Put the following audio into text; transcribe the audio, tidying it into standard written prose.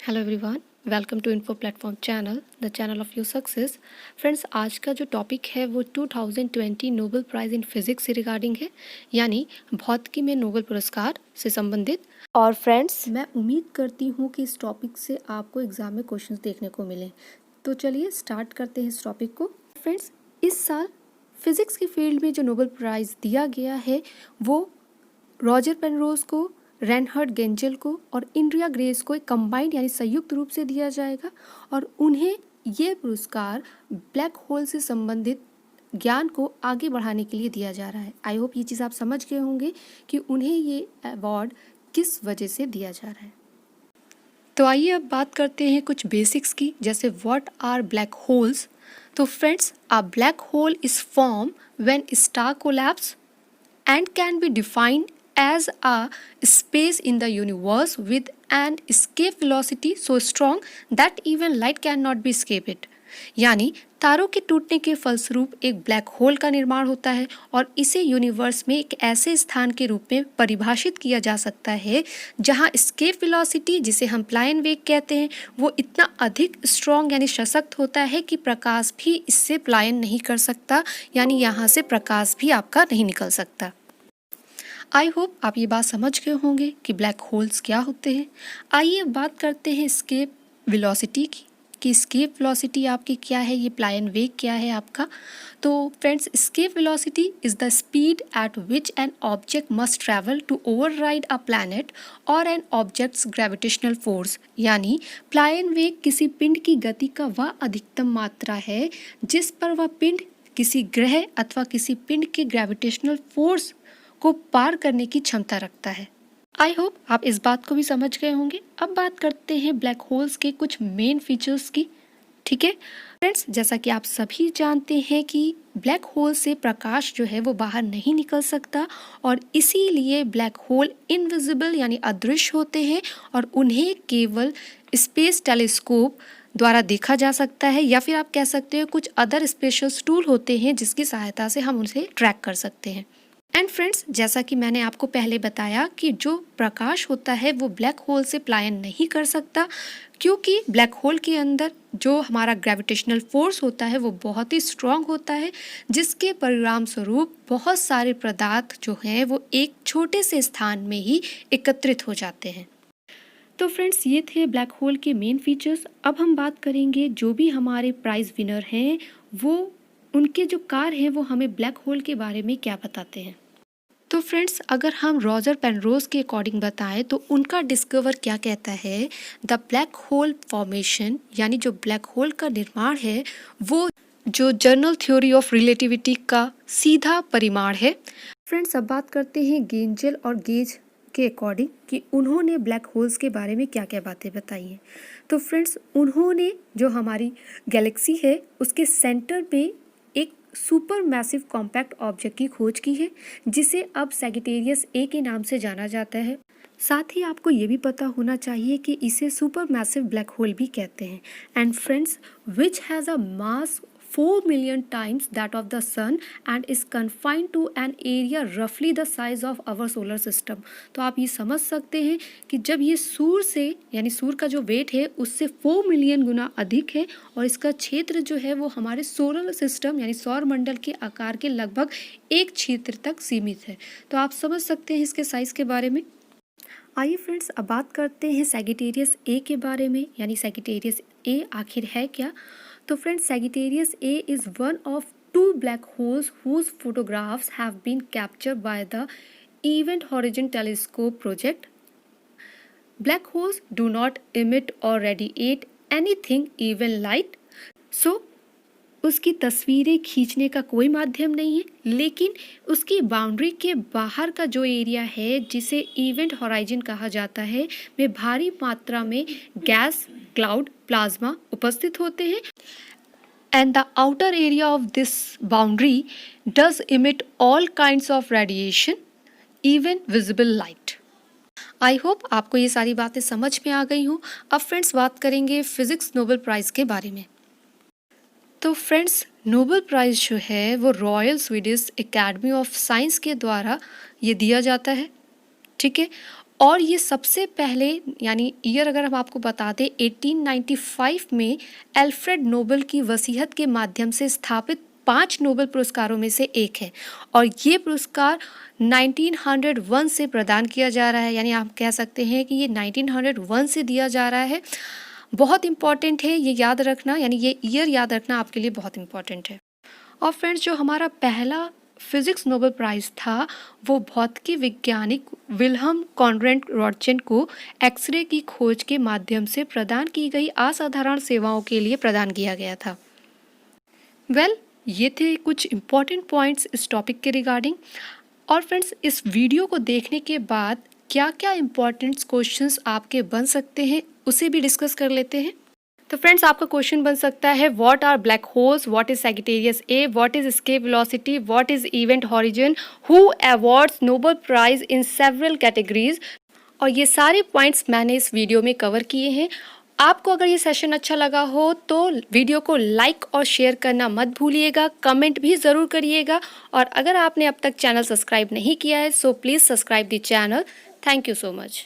Hello everyone, welcome to info platform channel, the channel of your success. Friends, आज का जो topic है वो 2020 नोबेल प्राइज़ इन फिजिक्स से रिगार्डिंग है, यानी भौतिकी में नोबेल पुरस्कार से संबंधित। और फ्रेंड्स, मैं उम्मीद करती हूँ कि इस टॉपिक से आपको एग्जाम में क्वेश्चंस देखने को मिलें। तो चलिए स्टार्ट करते हैं इस टॉपिक को। फ्रेंड्स, इस साल फिजिक्स की फील्ड में जो नोबेल प्राइज़ दिया गया है वो रॉजर पेनरोज को, रेनहर्ड गेंजल को और इंड्रिया ग्रेस को एक कंबाइंड यानी संयुक्त रूप से दिया जाएगा और उन्हें ये पुरस्कार ब्लैक होल से संबंधित ज्ञान को आगे बढ़ाने के लिए दिया जा रहा है। आई होप ये चीज़ आप समझ गए होंगे कि उन्हें ये अवार्ड किस वजह से दिया जा रहा है। तो आइए अब बात करते हैं कुछ बेसिक्स की, जैसे व्हाट आर ब्लैक होल्स। तो friends, a black hole is form when star collapse and can be defined as a space in the universe with an escape velocity so strong that even light cannot be escape it। यानी तारों के टूटने के फलस्वरूप एक black hole का निर्माण होता है और इसे यूनिवर्स में एक ऐसे स्थान के रूप में परिभाषित किया जा सकता है जहां escape velocity, जिसे हम प्लायन वेग कहते हैं, वो इतना अधिक स्ट्रॉन्ग यानी सशक्त होता है कि प्रकाश भी इससे प्लायन नहीं कर सकता, यानी यहाँ से प्रकाश भी आपका नहीं निकल सकता। आई होप आप ये बात समझ गए होंगे कि ब्लैक होल्स क्या होते हैं। आइए बात करते हैं एस्केप वेलोसिटी की, कि एस्केप वेलोसिटी आपकी क्या है, ये प्लायन वेग क्या है आपका। तो friends, escape velocity is the speed at which an object must travel to override a planet or an objects gravitational force. यानी प्लायन वेग किसी पिंड की गति का वह अधिकतम मात्रा है जिस पर वह पिंड किसी ग्रह अथवा किसी पिंड के ग्रेविटेशनल फोर्स को पार करने की क्षमता रखता है। आई होप आप इस बात को भी समझ गए होंगे। अब बात करते हैं ब्लैक होल्स के कुछ मेन फीचर्स की। ठीक है फ्रेंड्स, जैसा कि आप सभी जानते हैं कि ब्लैक होल से प्रकाश जो है वो बाहर नहीं निकल सकता और इसीलिए ब्लैक होल इनविजिबल यानी अदृश्य होते हैं और उन्हें केवल स्पेस टेलीस्कोप द्वारा देखा जा सकता है, या फिर आप कह सकते हो कुछ अदर स्पेशल टूल होते हैं जिसकी सहायता से हम उसे ट्रैक कर सकते हैं। एंड फ्रेंड्स, जैसा कि मैंने आपको पहले बताया कि जो प्रकाश होता है वो ब्लैक होल से प्लायन नहीं कर सकता, क्योंकि ब्लैक होल के अंदर जो हमारा ग्रेविटेशनल फोर्स होता है वो बहुत ही स्ट्रांग होता है, जिसके परिणाम स्वरूप बहुत सारे पदार्थ जो हैं वो एक छोटे से स्थान में ही एकत्रित हो जाते हैं। तो फ्रेंड्स, ये थे ब्लैक होल के मेन फीचर्स। अब हम बात करेंगे जो भी हमारे प्राइज़ विनर हैं वो उनके जो कार्य हैं वो हमें ब्लैक होल के बारे में क्या बताते हैं। तो फ्रेंड्स, अगर हम रॉजर पेनरोज के अकॉर्डिंग बताएं तो उनका डिस्कवर क्या कहता है, द ब्लैक होल फॉर्मेशन यानी जो ब्लैक होल का निर्माण है वो जो जनरल थ्योरी ऑफ रिलेटिविटी का सीधा परिमाण है। फ्रेंड्स, अब बात करते हैं गेंजल और गेज के अकॉर्डिंग कि उन्होंने ब्लैक होल्स के बारे में क्या क्या बातें बताई हैं। तो फ्रेंड्स, उन्होंने जो हमारी गैलेक्सी है उसके सेंटर पे एक सुपर मैसिव कॉम्पैक्ट ऑब्जेक्ट की खोज की है, जिसे अब सैजिटेरियस ए के नाम से जाना जाता है। साथ ही आपको ये भी पता होना चाहिए कि इसे सुपर मैसिव ब्लैक होल भी कहते हैं। And friends, which has a mass 4 million times that of the sun and is confined to an area roughly the size of our solar system। तो आप ये समझ सकते हैं कि जब ये सूर्य से यानी सूर्य का जो वेट है उससे 4 मिलियन गुना अधिक है और इसका क्षेत्र जो है वो हमारे सोलर सिस्टम यानी सौर मंडल के आकार के लगभग एक क्षेत्र तक सीमित है। तो आप समझ सकते हैं इसके साइज के बारे में। आइए फ्रेंड्स, अब बात करते हैं सैजिटेरियस ए के बारे में, यानी सैजिटेरियस ए आखिर है क्या। तो friends, Sagittarius A is one of 2 black holes whose photographs have been captured by the event horizon telescope project. Black holes do not emit or radiate anything even light, so उसकी तस्वीरें खींचने का कोई माध्यम नहीं है, लेकिन उसकी बाउंड्री के बाहर का जो एरिया है जिसे इवेंट होराइजन कहा जाता है में भारी मात्रा में गैस, क्लाउड, प्लाज्मा उपस्थित होते हैं। And the outer area of this boundary does emit all kinds of radiation, even visible light. I hope आपको ये सारी बातें समझ में आ गई हों। अब फ्रेंड्स, बात करेंगे फिजिक्स नोबेल प्राइज़ के बारे में। तो फ्रेंड्स, नोबेल प्राइज़ जो है वो royal Swedish academy of science के द्वारा ये दिया जाता है। ठीक है, और ये सबसे पहले यानी ईयर अगर हम आपको बता दें 1895 में एल्फ्रेड नोबेल की वसीयत के माध्यम से स्थापित 5 नोबेल पुरस्कारों में से एक है और ये पुरस्कार 1901 से प्रदान किया जा रहा है, यानी आप कह सकते हैं कि ये 1901 से दिया जा रहा है। बहुत इम्पॉर्टेंट है ये याद रखना, यानी ये ईयर याद रखना आपके लिए बहुत इम्पॉर्टेंट है। और फ्रेंड्स, जो हमारा पहला फिजिक्स नोबेल प्राइज़ था वो भौतिकी वैज्ञानिक विल्हम कॉनरेड रॉन्ट्जन को एक्सरे की खोज के माध्यम से प्रदान की गई असाधारण सेवाओं के लिए प्रदान किया गया था। ये थे कुछ इम्पॉर्टेंट पॉइंट्स इस टॉपिक के रिगार्डिंग। और फ्रेंड्स, इस वीडियो को देखने के बाद क्या क्या इम्पॉर्टेंट क्वेश्चंस आपके बन सकते हैं उसे भी डिस्कस कर लेते हैं। तो फ्रेंड्स, आपका क्वेश्चन बन सकता है what are black holes, what is Sagittarius A, what is escape velocity, what is event horizon, who awards Nobel prize in several categories. और ये सारे पॉइंट्स मैंने इस वीडियो में कवर किए हैं। आपको अगर ये सेशन अच्छा लगा हो तो वीडियो को लाइक और शेयर करना मत भूलिएगा, कमेंट भी ज़रूर करिएगा। और अगर आपने अब तक चैनल सब्सक्राइब नहीं किया है so please subscribe the channel. Thank you so much.